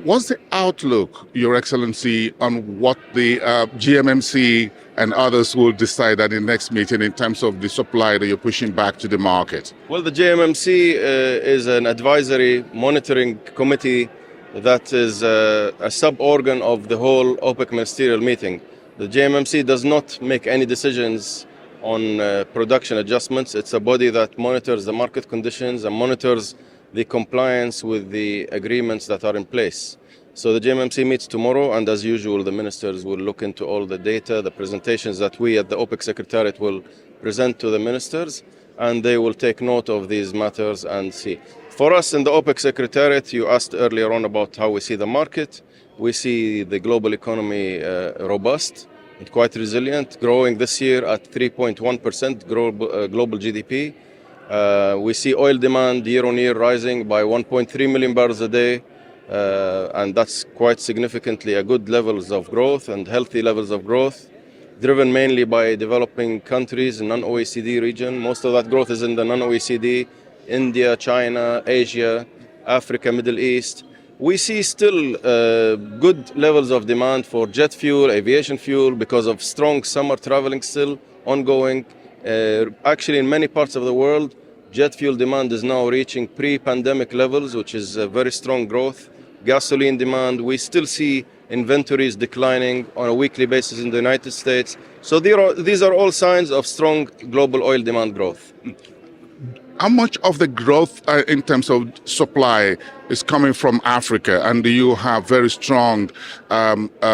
What's the outlook, Your Excellency, on what the GMMC and others will decide at the next meeting in terms of the supply that you're pushing back to the market? Well, the JMMC is an advisory monitoring committee that is a sub-organ of the whole OPEC ministerial meeting. The JMMC does not make any decisions on production adjustments. It's a body that monitors the market conditions and monitors the compliance with the agreements that are in place. So the JMMC meets tomorrow, and as usual, the ministers will look into all the data, the presentations that we at the OPEC Secretariat will present to the ministers, and they will take note of these matters and see. For us in the OPEC Secretariat, you asked earlier on about how we see the market. We see the global economy robust and quite resilient, growing this year at 3.1% global GDP. We see oil demand year on year rising by 1.3 million barrels a day, and that's quite significantly a good levels of growth and healthy levels of growth, driven mainly by developing countries in non-OECD region. Most of that growth is in the non-OECD, India, China, Asia, Africa, Middle East. We see still good levels of demand for jet fuel, aviation fuel, because of strong summer traveling still ongoing. Actually, in many parts of the world, jet fuel demand is now reaching pre-pandemic levels, which is a very strong growth. Gasoline demand, we still see inventories declining on a weekly basis in the United States. So these are all signs of strong global oil demand growth. How much of the growth in terms of supply is coming from Africa? And do you have very strong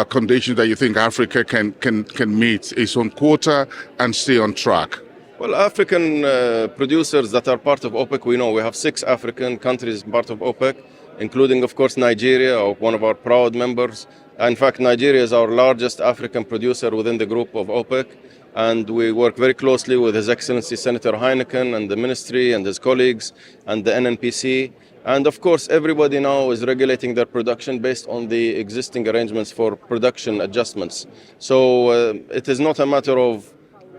conditions that you think Africa can meet its own quota and stay on track? Well, African producers that are part of OPEC, we know we have 6 African countries part of OPEC, including, of course, Nigeria, one of our proud members. In fact, Nigeria is our largest African producer within the group of OPEC. And we work very closely with His Excellency Senator Heineken and the ministry and his colleagues and the NNPC. And of course, everybody now is regulating their production based on the existing arrangements for production adjustments. So it is not a matter of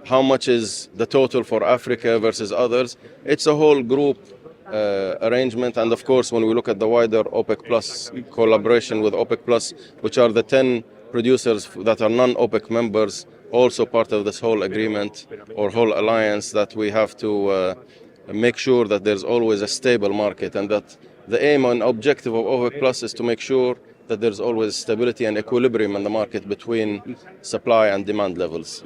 how much is the total for Africa versus others. It's a whole group arrangement. And of course, when we look at the wider OPEC Plus collaboration with OPEC Plus, which are the 10 producers that are non-OPEC members, also part of this whole agreement or whole alliance, that we have to make sure that there's always a stable market, and that the aim and objective of OPEC Plus is to make sure that there's always stability and equilibrium in the market between supply and demand levels.